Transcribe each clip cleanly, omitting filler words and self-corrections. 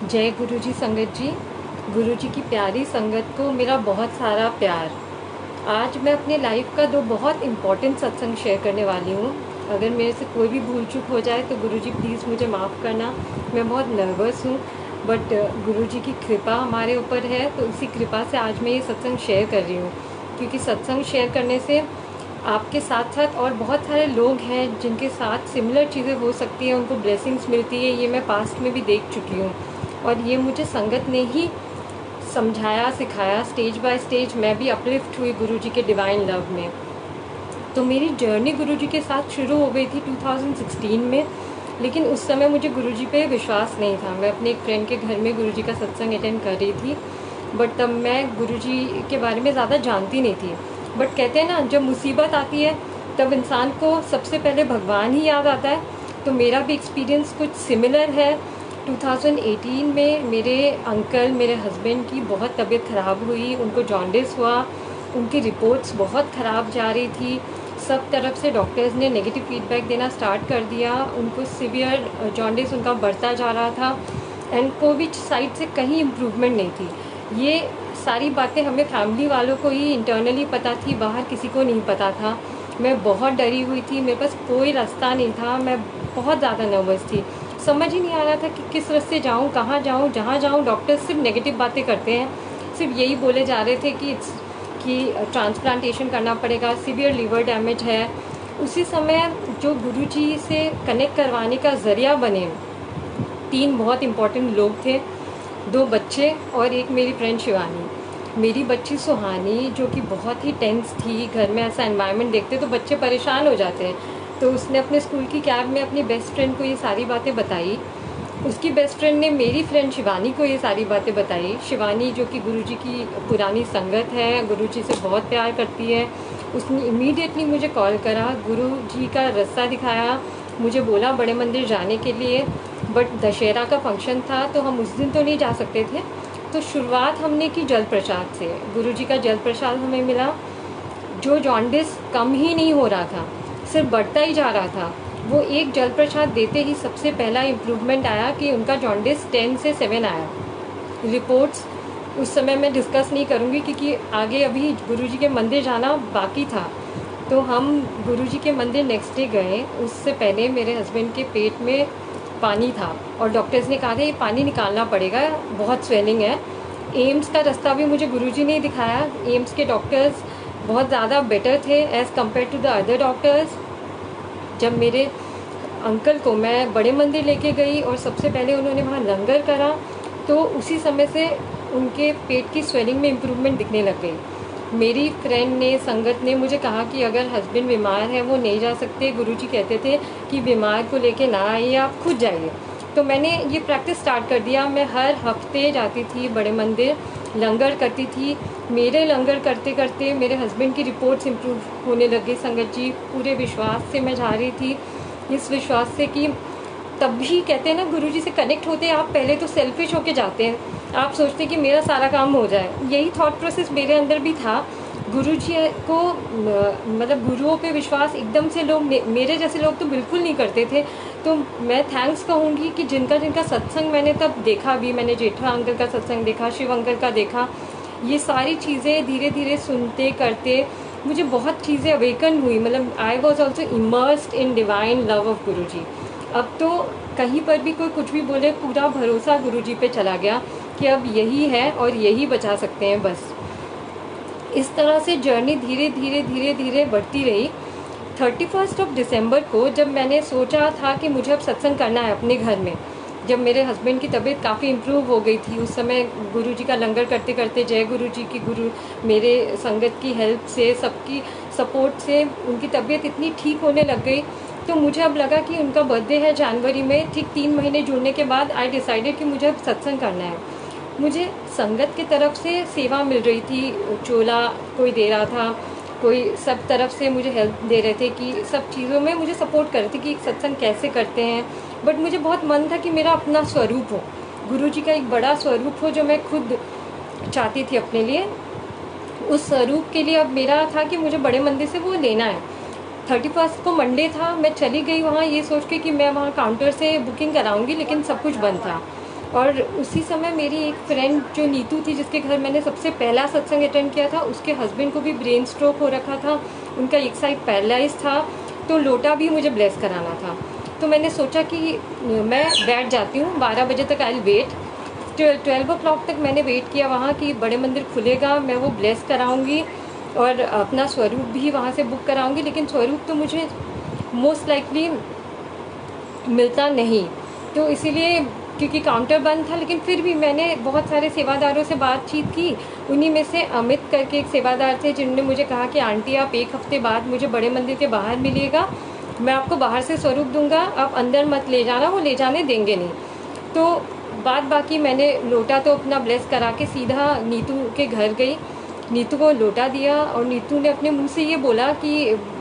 जय गुरु जी संगत जी। गुरु जी की प्यारी संगत को मेरा बहुत सारा प्यार। आज मैं अपने लाइफ का दो बहुत इम्पोर्टेंट सत्संग शेयर करने वाली हूँ। अगर मेरे से कोई भी भूल चूक हो जाए तो गुरु जी प्लीज़ मुझे माफ़ करना। मैं बहुत नर्वस हूँ, बट गुरु जी की कृपा हमारे ऊपर है, तो इसी कृपा से आज मैं ये सत्संग शेयर कर रही हूँ। क्योंकि सत्संग शेयर करने से आपके साथ साथ और बहुत सारे लोग हैं जिनके साथ सिमिलर चीज़ें हो सकती हैं, उनको ब्लेसिंग्स मिलती है। ये मैं पास्ट में भी देख चुकी हूँ और ये मुझे संगत ने ही समझाया, सिखाया। स्टेज बाय स्टेज मैं भी अपलिफ्ट हुई गुरु जी के डिवाइन लव में। तो मेरी जर्नी गुरु जी के साथ शुरू हो गई थी 2016 में, लेकिन उस समय मुझे गुरु जी पे विश्वास नहीं था। मैं अपने एक फ्रेंड के घर में गुरु जी का सत्संग अटेंड कर रही थी, बट तब मैं गुरु जी के बारे में ज़्यादा जानती नहीं थी। बट कहते हैं ना, जब मुसीबत आती है तब इंसान को सबसे पहले भगवान ही याद आता है। तो मेरा भी एक्सपीरियंस कुछ सिमिलर है। 2018 में मेरे अंकल, मेरे हस्बैंड की बहुत तबीयत ख़राब हुई, उनको जॉन्डिस हुआ। उनकी रिपोर्ट्स बहुत ख़राब जा रही थी। सब तरफ से डॉक्टर्स ने नेगेटिव फीडबैक देना स्टार्ट कर दिया। उनको सीवियर जॉन्डिस उनका बढ़ता जा रहा था एंड कोविड साइड से कहीं इम्प्रूवमेंट नहीं थी। ये सारी बातें हमें फैमिली वालों को ही इंटरनली पता थी, बाहर किसी को नहीं पता था। मैं बहुत डरी हुई थी, मेरे पास कोई रास्ता नहीं था। मैं बहुत ज़्यादा नर्वस थी, समझ ही नहीं आ रहा था कि किस रास्ते जाऊँ, कहाँ जाऊँ। जहाँ जाऊँ डॉक्टर्स सिर्फ नेगेटिव बातें करते हैं, सिर्फ यही बोले जा रहे थे कि ट्रांसप्लांटेशन करना पड़ेगा, सीवियर लीवर डैमेज है। उसी समय जो गुरु जी से कनेक्ट करवाने का ज़रिया बने, तीन बहुत इम्पोर्टेंट लोग थे, दो बच्चे और एक मेरी फ्रेंड शिवानी। मेरी बच्ची सुहानी जो कि बहुत ही टेंस थी, घर में ऐसा एनवायरनमेंट देखते तो बच्चे परेशान हो जाते हैं, तो उसने अपने स्कूल की कैब में अपनी बेस्ट फ्रेंड को ये सारी बातें बताई। उसकी बेस्ट फ्रेंड ने मेरी फ्रेंड शिवानी को ये सारी बातें बताई। शिवानी जो कि गुरुजी की पुरानी संगत है, गुरुजी से बहुत प्यार करती है, उसने इमीडिएटली मुझे कॉल करा, गुरुजी का रास्ता दिखाया, मुझे बोला बड़े मंदिर जाने के लिए। बट दशहरा का फंक्शन था तो हम उस दिन तो नहीं जा सकते थे। तो शुरुआत हमने की जल प्रसाद से। गुरुजी का जल प्रसाद हमें मिला। जो जॉन्डिस कम ही नहीं हो रहा था, सिर्फ बढ़ता ही जा रहा था, वो एक जल प्रसाद देते ही सबसे पहला इम्प्रूवमेंट आया कि उनका जॉन्डिस 10 से 7 आया। रिपोर्ट्स उस समय मैं डिस्कस नहीं करूँगी क्योंकि आगे अभी गुरुजी के मंदिर जाना बाकी था। तो हम गुरुजी के मंदिर नेक्स्ट डे गए। उससे पहले मेरे हस्बैंड के पेट में पानी था और डॉक्टर्स ने कहा था ये पानी निकालना पड़ेगा, बहुत स्वेलिंग है। एम्स का रास्ता भी मुझे गुरुजी ने दिखाया। एम्स के डॉक्टर्स बहुत ज़्यादा बेटर थे as compare to the other doctors. जब मेरे अंकल को मैं बड़े मंदिर लेके गई और सबसे पहले उन्होंने वहाँ लंगर करा, तो उसी समय से उनके पेट की स्वेलिंग में इम्प्रूवमेंट दिखने लग गई। मेरी फ्रेंड ने, संगत ने मुझे कहा कि अगर हस्बैंड बीमार है, वो नहीं जा सकते, गुरुजी कहते थे कि बीमार को लेके ना आइए, आप खुद जाइए। तो मैंने ये प्रैक्टिस स्टार्ट कर दिया। मैं हर हफ्ते जाती थी बड़े मंदिर, लंगर करती थी। मेरे लंगर करते करते मेरे हस्बैंड की रिपोर्ट्स इम्प्रूव होने लग गई। संगत जी, पूरे विश्वास से मैं जा रही थी, इस विश्वास से कि तब भी कहते हैं ना, गुरुजी से कनेक्ट होते हैं आप पहले तो सेल्फिश होके जाते हैं। आप सोचते हैं कि मेरा सारा काम हो जाए, यही थॉट प्रोसेस मेरे अंदर भी था। गुरुजी को मतलब गुरुओं पे विश्वास एकदम से लोग, मेरे जैसे लोग तो बिल्कुल नहीं करते थे। तो मैं थैंक्स कहूँगी कि जिनका जिनका सत्संग मैंने तब देखा भी, मैंने जेठा अंकल का सत्संग देखा, शिव अंकल का देखा। ये सारी चीज़ें धीरे धीरे सुनते करते मुझे बहुत चीज़ें अवेकन हुई। मतलब I was also immersed in divine love of Guruji. अब तो कहीं पर भी कोई कुछ भी बोले, पूरा भरोसा गुरुजी पे चला गया कि अब यही है और यही बचा सकते हैं बस। इस तरह से जर्नी धीरे धीरे धीरे धीरे बढ़ती रही। 31 दिसंबर को जब मैंने सोचा था कि मुझे अब सत्संग करना है अपने घर में, जब मेरे हस्बैंड की तबीयत काफ़ी इम्प्रूव हो गई थी, उस समय गुरुजी का लंगर करते करते, जय गुरुजी की, मेरे संगत की हेल्प से, सबकी सपोर्ट से उनकी तबीयत इतनी ठीक होने लग गई। तो मुझे अब लगा कि उनका बर्थडे है जनवरी में, ठीक 3 महीने जुड़ने के बाद आई डिसाइडेड कि मुझे अब सत्संग करना है। मुझे संगत की तरफ से सेवा मिल रही थी, चोला कोई दे रहा था, कोई सब तरफ से मुझे हेल्प दे रहे थे कि सब चीज़ों में मुझे सपोर्ट कर रहे थे कि सत्संग कैसे करते हैं। बट मुझे बहुत मन था कि मेरा अपना स्वरूप हो, गुरुजी का एक बड़ा स्वरूप हो जो मैं खुद चाहती थी अपने लिए। उस स्वरूप के लिए अब मेरा था कि मुझे बड़े मंदिर से वो लेना है। 31 को मंडे था, मैं चली गई वहाँ ये सोच के कि मैं वहाँ काउंटर से बुकिंग कराऊंगी, लेकिन सब कुछ बंद था। और उसी समय मेरी एक फ्रेंड जो नीतू थी, जिसके घर मैंने सबसे पहला सत्संग अटेंड किया था, उसके हस्बैंड को भी ब्रेन स्ट्रोक हो रखा था, उनका एक साइड पैरालाइज था, तो लोटा भी मुझे ब्लेस कराना था। तो मैंने सोचा कि मैं बैठ जाती हूँ, 12 बजे तक आई वेट। 12 o'clock तक मैंने वेट किया वहाँ कि बड़े मंदिर खुलेगा, मैं वो ब्लेस कराऊँगी और अपना स्वरूप भी वहाँ से बुक कराऊँगी। लेकिन स्वरूप तो मुझे मोस्ट लाइकली मिलता नहीं, तो इसीलिए, क्योंकि काउंटर बंद था, लेकिन फिर भी मैंने बहुत सारे सेवादारों से बातचीत की। उन्हीं में से अमित करके एक सेवादार थे, जिन्होंने मुझे कहा कि आंटी आप 1 हफ्ते बाद मुझे बड़े मंदिर के बाहर मिलिएगा, मैं आपको बाहर से स्वरूप दूंगा, आप अंदर मत ले जाना, वो ले जाने देंगे नहीं। तो बाद बाकी मैंने लोटा तो अपना ब्लेस करा के सीधा नीतू के घर गई, नीतू को लोटा दिया और नीतू ने अपने मुंह से ये बोला कि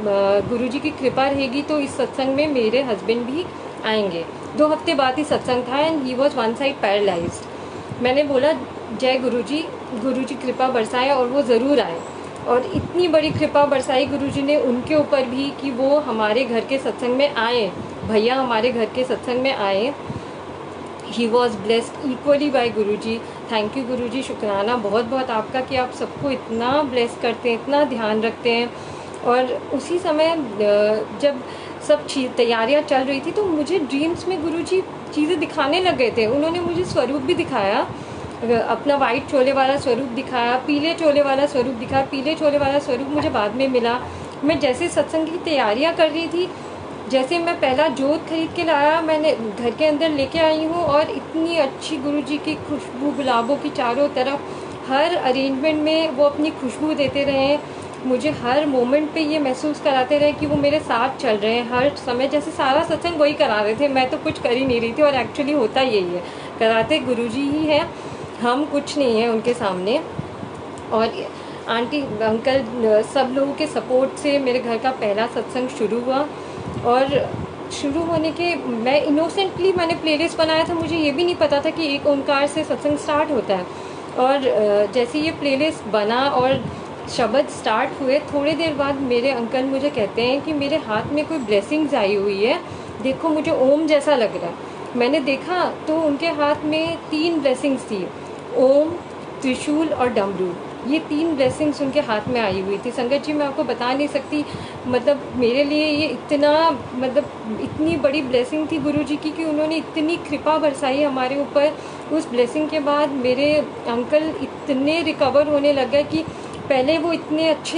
गुरुजी की कृपा रहेगी तो इस सत्संग में मेरे हस्बैंड भी आएंगे। 2 हफ्ते बाद ही सत्संग था and he was one side paralysed. मैंने बोला जय गुरुजी कृपा बरसाए और वो ज़रूर आए। और इतनी बड़ी कृपा बरसाई गुरुजी ने उनके ऊपर भी कि वो हमारे घर के सत्संग में आए, भैया हमारे घर के सत्संग में आए। He was blessed equally by Guruji. Thank you Guruji, शुक्राना बहुत बहुत आपका कि आप सबको इतना ब्लेस करते हैं, इतना ध्यान रखते हैं। और उसी समय जब सब तैयारियां चल रही थी तो मुझे ड्रीम्स में गुरुजी चीज़ें दिखाने लग गए थे। उन्होंने मुझे स्वरूप भी दिखाया, अपना वाइट चोले वाला स्वरूप दिखाया, पीले चोले वाला स्वरूप दिखाया। पीले चोले वाला स्वरूप मुझे बाद में मिला। मैं जैसे सत्संग की तैयारियां कर रही थी, जैसे मैं पहला जोत खरीद के लाया, मैंने घर के अंदर लेके आई हूँ और इतनी अच्छी गुरुजी की खुशबू, गुलाबों की चारों तरफ, हर अरेंजमेंट में वो अपनी खुशबू देते रहे। मुझे हर मोमेंट पे ये महसूस कराते रहे कि वो मेरे साथ चल रहे हैं हर समय, जैसे सारा सत्संग वही करा रहे थे, मैं तो कुछ कर ही नहीं रही थी। और एक्चुअली होता यही है, कराते गुरुजी ही है, हम कुछ नहीं है उनके सामने। और आंटी अंकल सब लोगों के सपोर्ट से मेरे घर का पहला सत्संग शुरू हुआ। और शुरू होने के मैं इनोसेंटली मैंने प्लेलिस्ट बनाया था, मुझे ये भी नहीं पता था कि एक ओंकार से सत्संग स्टार्ट होता है। और जैसे ये प्लेलिस्ट बना और शब्द स्टार्ट हुए, थोड़ी देर बाद मेरे अंकल मुझे कहते हैं कि मेरे हाथ में कोई ब्लेसिंग्स आई हुई है, देखो मुझे ओम जैसा लग रहा है। मैंने देखा तो उनके हाथ में 3 ब्लेसिंग्स थी, ओम, त्रिशूल और डमरू। ये 3 ब्लेसिंग्स उनके हाथ में आई हुई थी। संगत जी मैं आपको बता नहीं सकती, मतलब मेरे लिए ये इतना, मतलब इतनी बड़ी ब्लेसिंग थी गुरुजी की कि उन्होंने इतनी कृपा बरसाई हमारे ऊपर। उस ब्लेसिंग के बाद मेरे अंकल इतने रिकवर होने लग गए कि पहले वो इतने अच्छे,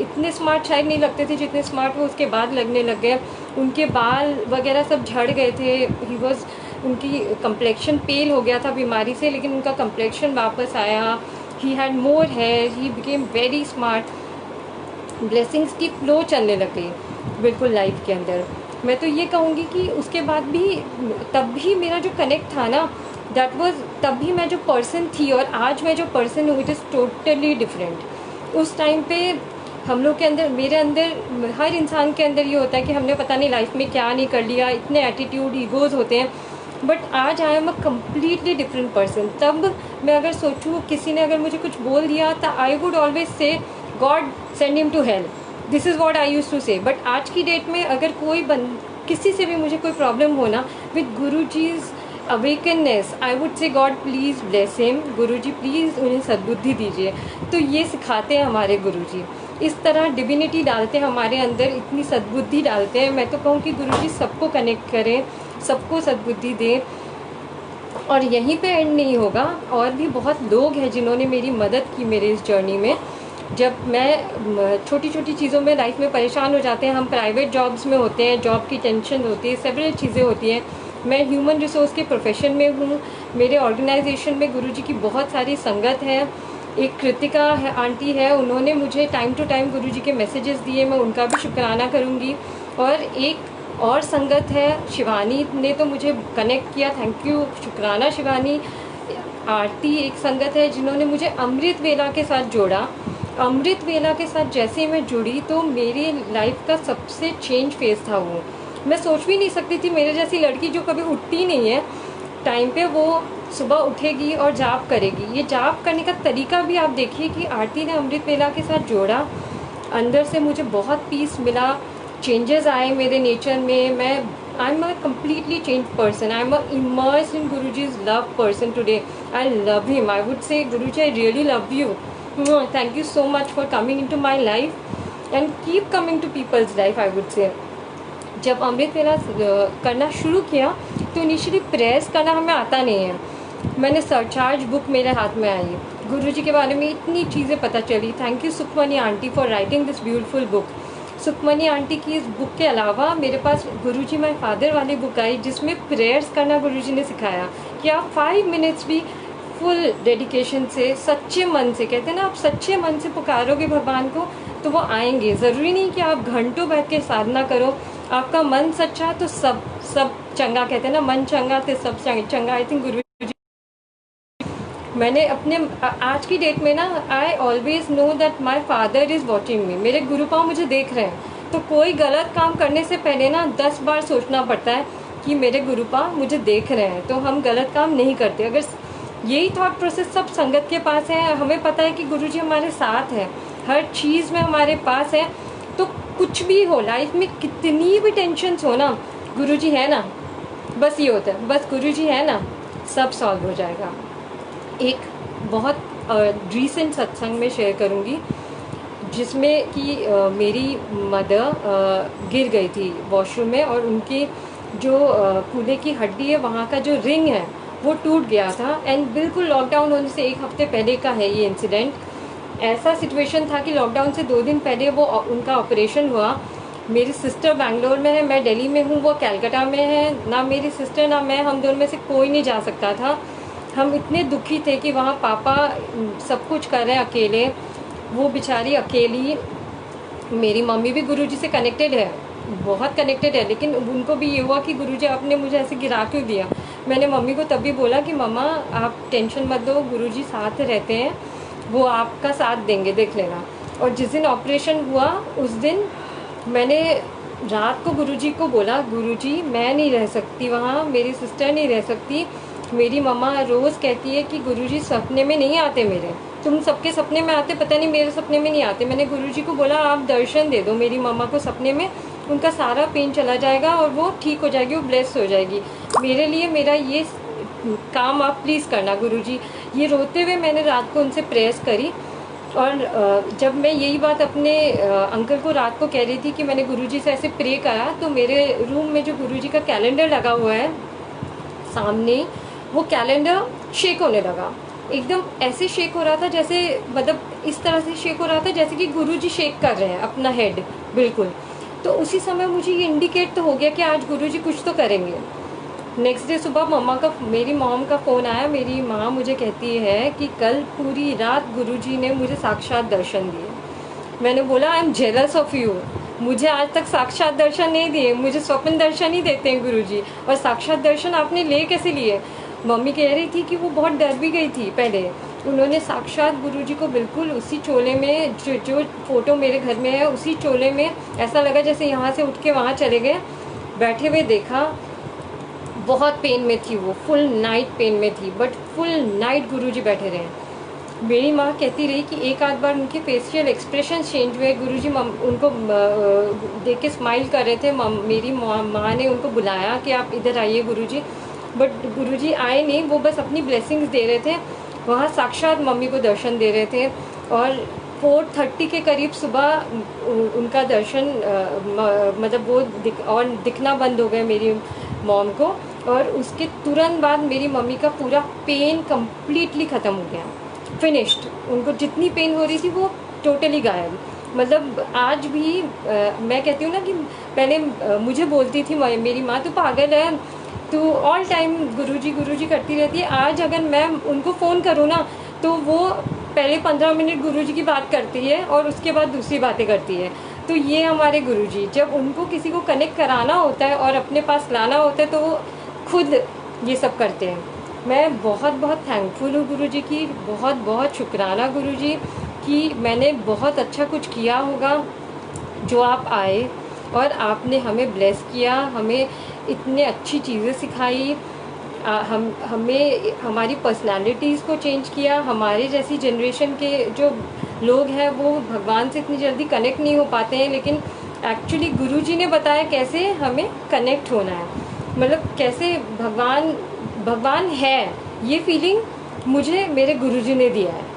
इतने स्मार्ट शायद नहीं लगते थे जितने स्मार्ट वो उसके बाद लगने लग गए। उनके बाल वगैरह सब झड़ गए थे, ही वॉज, उनकी कम्प्लेक्शन पेल हो गया था बीमारी से, लेकिन उनका कम्प्लेक्शन वापस आया। He had more hair, he became very smart. Blessings की फ्लो चलने लग गई बिल्कुल लाइफ के अंदर। मैं तो ये कहूँगी कि उसके बाद भी, तब भी मेरा जो कनेक्ट था ना, दैट वाज, तब भी मैं जो पर्सन थी और आज मैं जो पर्सन हूँ, इट इज़ टोटली डिफरेंट। उस टाइम पे हम लोग के अंदर, मेरे अंदर, हर इंसान के अंदर ये होता है कि हमने पता नहीं लाइफ में क्या नहीं कर लिया, इतने एटीट्यूड, ईगोज़ होते हैं। बट आज I am a completely different person. तब मैं अगर सोचूँ, किसी ने अगर मुझे कुछ बोल दिया तो I would always say God send him to hell, this is what I use to say. But आज की डेट में अगर कोई किसी से भी मुझे कोई प्रॉब्लम हो ना, with Guruji's awakenness, I would say God please bless him, Guruji please उन्हें सद्बुद्धि दीजिए। तो ये सिखाते हैं हमारे गुरुजी, इस तरह डिविनिटी डालते हैं हमारे अंदर, इतनी सद्बुद्धि डालते हैं। मैं तो कहूँ कि गुरुजी सबको कनेक्ट करें, सबको सद्बुद्धि दें। और यहीं पे एंड नहीं होगा, और भी बहुत लोग हैं जिन्होंने मेरी मदद की मेरे इस जर्नी में। जब मैं छोटी छोटी चीज़ों में लाइफ में परेशान हो जाते हैं, हम प्राइवेट जॉब्स में होते हैं, जॉब की टेंशन होती है, सेवरल चीज़ें होती हैं। मैं ह्यूमन रिसोर्स के प्रोफेशन में हूँ, मेरे ऑर्गेनाइजेशन में गुरुजी की बहुत सारी संगत है। एक कृतिका है, आंटी है, उन्होंने मुझे टाइम टू टाइम गुरुजी के मैसेजेस दिए, मैं उनका भी शुक्राना करूँगी। और एक और संगत है, शिवानी ने तो मुझे कनेक्ट किया, थैंक यू, शुक्राना शिवानी। आरती एक संगत है जिन्होंने मुझे अमृत वेला के साथ जोड़ा। अमृत वेला के साथ जैसे मैं जुड़ी तो मेरी लाइफ का सबसे चेंज फेज़ था वो। मैं सोच भी नहीं सकती थी, मेरे जैसी लड़की जो कभी उठती नहीं है टाइम पे, वो सुबह उठेगी और जाप करेगी। ये जाप करने का तरीका भी आप देखिए कि आरती ने अमृत वेला के साथ जोड़ा। अंदर से मुझे बहुत पीस मिला, चेंजेस आए मेरे नेचर में। मैं I'm a completely changed person. I'm a immersed in Guruji's love person today. I love him. I would say, Guruji, I really love you. Thank you so much for coming into my life and keep coming to people's life, I would say. जब अमृत वेला करना शुरू किया तो initially press करना हमें आता नहीं है। मैंने सरचार्ज बुक मेरे हाथ में आई, गुरुजी के बारे में इतनी चीज़ें पता चली। Thank you Sukhmani aunty for writing this beautiful book. Sukhmani aunty की इस बुक के अलावा मेरे पास गुरुजी माय फादर वाली बुक आई, जिसमें प्रेयर्स करना गुरुजी ने सिखाया कि आप 5 मिनट्स भी फुल डेडिकेशन से, सच्चे मन से, कहते हैं ना, आप सच्चे मन से पुकारोगे भगवान को तो वो आएंगे। ज़रूरी नहीं कि आप घंटों बैठ के साधना करो, आपका मन सच्चा तो सब चंगा, कहते हैं ना, मन चंगा तो सब चंगा। आई थिंक गुरु जी, मैंने अपने आज की डेट में ना, I always know that my father is watching मी। मेरे गुरुपा मुझे देख रहे हैं, तो कोई गलत काम करने से पहले ना 10 बार सोचना पड़ता है कि मेरे गुरुपा मुझे देख रहे हैं, तो हम गलत काम नहीं करते। अगर यही थॉट प्रोसेस सब संगत के पास है, हमें पता है कि गुरुजी हमारे साथ है, हर चीज़ में हमारे पास है, तो कुछ भी हो लाइफ में, कितनी भी टेंशन्स हो ना, गुरुजी है ना, बस ये होता है, बस गुरुजी है ना, सब सॉल्व हो जाएगा। एक बहुत रीसेंट सत्संग में शेयर करूँगी, जिसमें कि मेरी मदर गिर गई थी वॉशरूम में, और उनकी जो कूल्हे की हड्डी है वहाँ का जो रिंग है वो टूट गया था। एंड बिल्कुल लॉकडाउन होने से 1 हफ्ते पहले का है ये इंसिडेंट। ऐसा सिचुएशन था कि लॉकडाउन से 2 दिन पहले वो उनका ऑपरेशन हुआ। मेरी सिस्टर बैंगलोर में है, मैं दिल्ली में हूँ, वो कलकत्ता में है। ना मेरी सिस्टर ना मैं, हम दोनों में से कोई नहीं जा सकता था। हम इतने दुखी थे कि वहाँ पापा सब कुछ कर रहे हैं अकेले, वो बेचारी अकेली। मेरी मम्मी भी गुरुजी से कनेक्टेड है, बहुत कनेक्टेड है, लेकिन उनको भी ये हुआ कि गुरुजी आपने मुझे ऐसे गिरा क्यों दिया। मैंने मम्मी को तभी बोला कि मम्मा आप टेंशन मत दो, गुरुजी साथ रहते हैं, वो आपका साथ देंगे, देख लेना। और जिस दिन ऑपरेशन हुआ उस दिन मैंने रात को गुरुजी को बोला, गुरुजी मैं नहीं रह सकती वहाँ, मेरी सिस्टर नहीं रह सकती। मेरी मम्मा रोज़ कहती है कि गुरुजी सपने में नहीं आते मेरे, तुम सबके सपने में आते, पता नहीं मेरे सपने में नहीं आते। मैंने गुरुजी को बोला आप दर्शन दे दो मेरी मम्मा को सपने में, उनका सारा पेन चला जाएगा और वो ठीक हो जाएगी, वो ब्लेस हो जाएगी। मेरे लिए मेरा ये काम आप प्लीज़ करना गुरुजी। ये रोते हुए मैंने रात को उनसे प्रेयर्स करी। और जब मैं यही बात अपने अंकल को रात को कह रही थी कि मैंने गुरुजी से ऐसे प्रे करा, तो मेरे रूम में जो गुरुजी का कैलेंडर लगा हुआ है सामने, वो कैलेंडर शेक होने लगा। एकदम ऐसे शेक हो रहा था जैसे, मतलब इस तरह से शेक हो रहा था जैसे कि गुरुजी शेक कर रहे हैं अपना हेड, बिल्कुल। तो उसी समय मुझे ये इंडिकेट तो हो गया कि आज गुरुजी कुछ तो करेंगे। नेक्स्ट डे सुबह मेरी मॉम का फ़ोन आया। मेरी माँ मुझे कहती है कि कल पूरी रात गुरुजी ने मुझे साक्षात दर्शन दिए। मैंने बोला I am jealous of you, मुझे आज तक साक्षात दर्शन नहीं दिए, मुझे स्वप्न दर्शन ही देते हैं गुरुजी, और साक्षात दर्शन आपने ले कैसे लिए। मम्मी कह रही थी कि वो बहुत डर भी गई थी पहले। उन्होंने साक्षात गुरुजी को बिल्कुल उसी चोले में, जो फ़ोटो मेरे घर में है, उसी चोले में, ऐसा लगा जैसे यहाँ से उठ के वहाँ चले गए, बैठे हुए देखा। बहुत पेन में थी वो, फुल नाइट पेन में थी, बट फुल नाइट गुरुजी बैठे रहे। मेरी माँ कहती रही कि एक आध बार उनके फेशियल एक्सप्रेशन चेंज हुए, गुरुजी उनको देख के स्माइल कर रहे थे। मेरी माँ ने उनको बुलाया कि आप इधर आइए गुरुजी, बट गुरुजी आए नहीं, वो बस अपनी ब्लेसिंग्स दे रहे थे। वहाँ साक्षात मम्मी को दर्शन दे रहे थे। और 4:30 के करीब सुबह उनका दर्शन, मतलब वो दिखना बंद हो गए मेरी मॉम को। और उसके तुरंत बाद मेरी मम्मी का पूरा पेन कम्प्लीटली ख़त्म हो गया, फिनिश्ड। उनको जितनी पेन हो रही थी वो टोटली गायब। मतलब आज भी मैं कहती हूँ ना कि पहले मुझे बोलती थी मेरी माँ, तो पागल है, तो ऑल टाइम गुरुजी करती रहती है। आज अगर मैं उनको फ़ोन करूँ ना, तो वो पहले 15 मिनट गुरुजी की बात करती है और उसके बाद दूसरी बातें करती है। तो ये हमारे गुरुजी, जब उनको किसी को कनेक्ट कराना होता है और अपने पास लाना होता है तो वो खुद ये सब करते हैं। मैं बहुत बहुत थैंकफुल हूँ गुरुजी की, बहुत बहुत शुक्राना गुरुजी कि मैंने बहुत अच्छा कुछ किया होगा जो आप आए और आपने हमें ब्लेस किया, हमें इतने अच्छी चीज़ें सिखाई, हमें हमारी पर्सनालिटीज़ को चेंज किया। हमारे जैसी जनरेशन के जो लोग हैं वो भगवान से इतनी जल्दी कनेक्ट नहीं हो पाते हैं, लेकिन एक्चुअली गुरुजी ने बताया कैसे हमें कनेक्ट होना है, मतलब कैसे भगवान है, ये फीलिंग मुझे मेरे गुरुजी ने दिया है।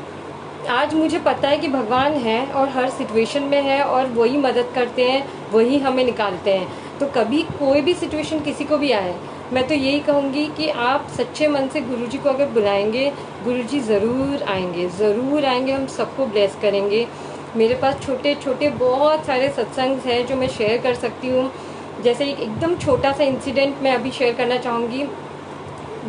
आज मुझे पता है कि भगवान है और हर सिचुएशन में है और वही मदद करते हैं, वही हमें निकालते हैं। तो कभी कोई भी सिचुएशन किसी को भी आए, मैं तो यही कहूँगी कि आप सच्चे मन से गुरुजी को अगर बुलाएंगे, गुरुजी ज़रूर आएंगे, हम सबको ब्लेस करेंगे। मेरे पास छोटे छोटे बहुत सारे सत्संग हैं जो मैं शेयर कर सकती हूँ। जैसे एक एकदम छोटा सा इंसिडेंट मैं अभी शेयर करना चाहूँगी।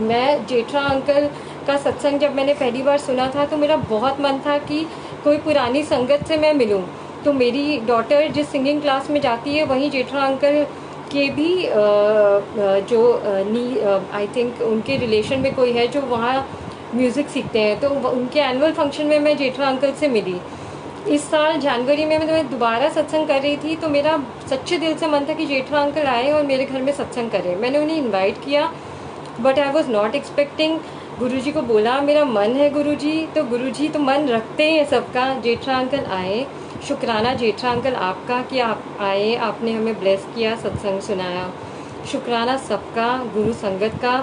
मैं जेठा अंकल का सत्संग जब मैंने पहली बार सुना था तो मेरा बहुत मन था कि कोई पुरानी संगत से मैं मिलूं। तो मेरी डॉटर जिस सिंगिंग क्लास में जाती है वहीं जेठा अंकल के भी आई थिंक उनके रिलेशन में कोई है जो वहाँ म्यूज़िक सीखते हैं। तो उनके एनुअल फंक्शन में मैं जेठा अंकल से मिली। इस साल जनवरी में मैं दोबारा सत्संग कर रही थी, तो मेरा सच्चे दिल से मन था कि जेठा अंकल आए और मेरे घर में सत्संग करें। मैंने उन्हें इनवाइट किया, but I was not expecting. Guruji को बोला मेरा मन है गुरुजी, तो गुरुजी तो मन रखते हैं सबका। जेठा अंकल आए, शुक्राना जेठा अंकल आपका कि आप आए, आपने हमें ब्लेस किया, सत्संग सुनाया। शुक्राना सबका, गुरु संगत का।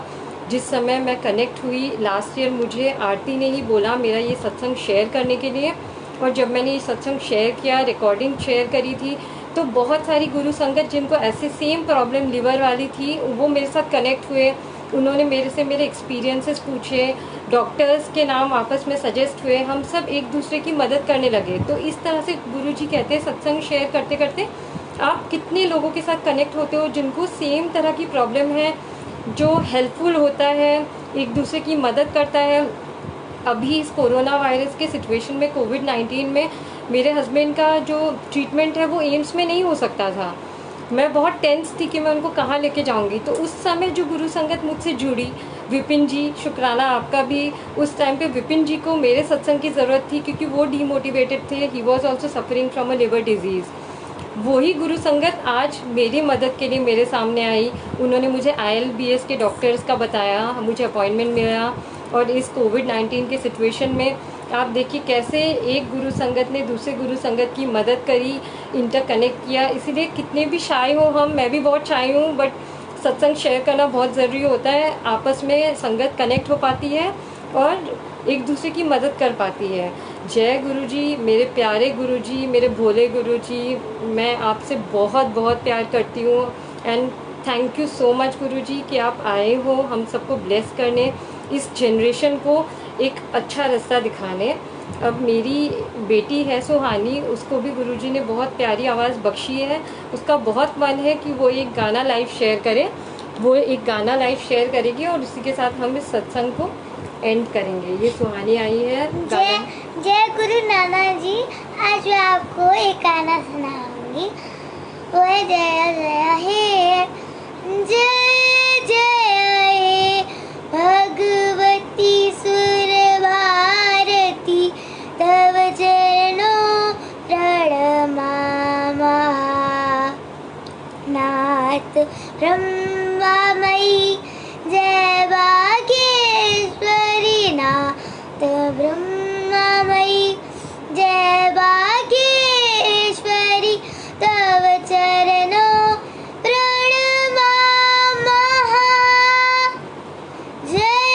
जिस समय मैं कनेक्ट हुई लास्ट ईयर, मुझे आरती ने ही बोला मेरा ये सत्संग शेयर करने के लिए, और जब मैंने ये सत्संग शेयर किया, रिकॉर्डिंग शेयर करी थी, तो बहुत सारी गुरु संगत जिनको ऐसे सेम प्रॉब्लम लिवर वाली थी वो मेरे साथ कनेक्ट हुए। उन्होंने मेरे से मेरे एक्सपीरियंसेस पूछे, डॉक्टर्स के नाम आपस में सजेस्ट हुए, हम सब एक दूसरे की मदद करने लगे। तो इस तरह से गुरुजी कहते हैं सत्संग शेयर करते करते आप कितने लोगों के साथ कनेक्ट होते हो जिनको सेम तरह की प्रॉब्लम है, जो हेल्पफुल होता है, एक दूसरे की मदद करता है। अभी इस कोरोना वायरस के सिचुएशन में, कोविड-19 में, मेरे हस्बैंड का जो ट्रीटमेंट है वो एम्स में नहीं हो सकता था। मैं बहुत टेंस थी कि मैं उनको कहाँ लेके जाऊंगी। तो उस समय जो गुरु संगत मुझसे जुड़ी, विपिन जी, शुक्राना आपका भी। उस टाइम पे विपिन जी को मेरे सत्संग की ज़रूरत थी क्योंकि वो डीमोटिवेटेड थे। He was also suffering from a liver disease. वही गुरु संगत आज मेरी मदद के लिए मेरे सामने आई। उन्होंने मुझे ILBS के डॉक्टर्स का बताया, मुझे अपॉइंटमेंट मिला। और इस कोविड-19 के सिचुएशन में आप देखिए कैसे एक गुरु संगत ने दूसरे गुरु संगत की मदद करी, इंटरकनेक्ट किया। इसीलिए कितने भी शाय हो हम, मैं भी बहुत शाय हूँ, बट सत्संग शेयर करना बहुत ज़रूरी होता है। आपस में संगत कनेक्ट हो पाती है और एक दूसरे की मदद कर पाती है। जय गुरु जी, मेरे प्यारे गुरु जी, मेरे भोले गुरु जी, मैं आपसे बहुत बहुत प्यार करती हूँ। And thank you so much गुरु जी कि आप आए हो हम सबको ब्लेस करने, इस जनरेशन को एक अच्छा रास्ता दिखाने। अब मेरी बेटी है सुहानी, उसको भी गुरुजी ने बहुत प्यारी आवाज़ बख्शी है। उसका बहुत मन है कि वो एक गाना लाइव शेयर करे। वो एक गाना लाइव शेयर करेगी और उसी के साथ हम इस सत्संग को एंड करेंगे। ये सुहानी आई है। जय गुरु नाना जी। आज मैं आपको एक गाना सुनाऊंगी। वो है जय जय हे, जय जय हे भगवती सुर भारती, तव चरणों प्रणमामः। नाथ ब्रह्मामयी जय भाग्येश्वरी, नाथ ब्रह्मामयी जय भाग्येश्वरी, तव चरणों प्रणमामः। जय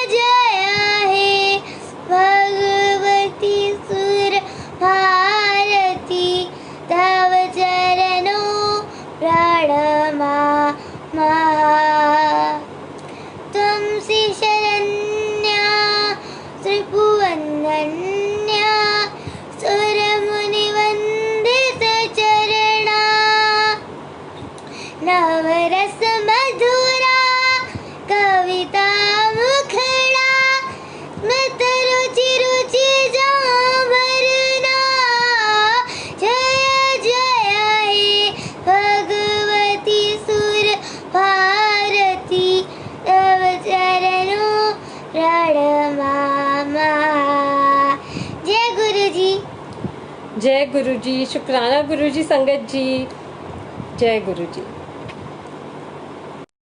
जय हे भगवती सुर भारती, तव चरणों प्रणमामः। त्वमसि शरण्या त्रिभुवनन्या, सुरमुनिवन्दित चरणा, नवरस मधुरा कविता मुखड़ा, स्मित रुचि रुचि जाभरना। जय जय हे भगवती सुर भारती, तव चरणों प्रणमामः। जय गुरु जी। जय गुरु जी, शुक्राना गुरु जी, संगत जी, जय गुरु जी।